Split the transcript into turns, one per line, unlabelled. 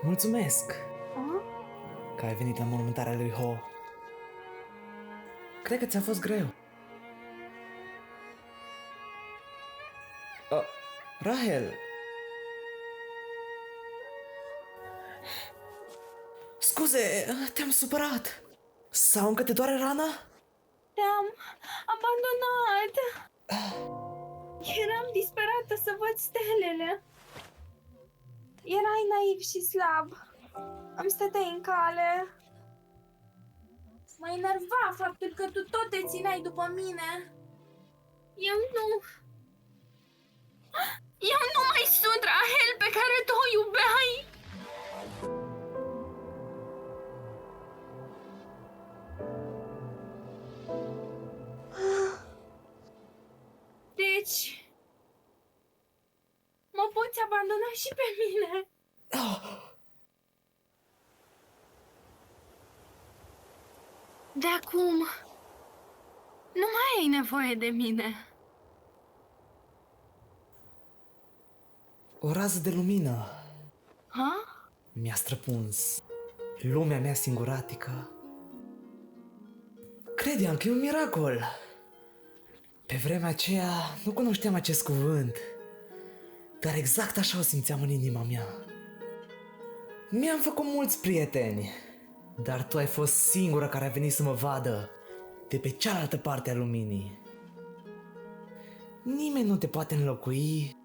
Mulțumesc
A?
că ai venit la mormântarea lui Ho. Cred că ți-a fost greu. Rahel! Scuze, te-am supărat. Sau încă te doare rana?
Te-am abandonat. Eram disperată să văd stelele. Erai naiv și slab. Îmi stăteai în cale. Mă enerva faptul că tu tot te țineai după mine. Eu nu mai sunt Rahel pe care tu o iubeai. Deci, mă poți abandona și pe mine. De acum, nu mai ai nevoie de mine.
O rază de lumină
Ha?
mi-a străpuns lumea mea singuratică. Credeam că e un miracol. Pe vremea aceea nu cunoșteam acest cuvânt, dar exact așa o simțeam în inima mea. Mi-am făcut mulți prieteni, dar tu ai fost singura care a venit să mă vadă de pe cealaltă parte a luminii. Nimeni nu te poate înlocui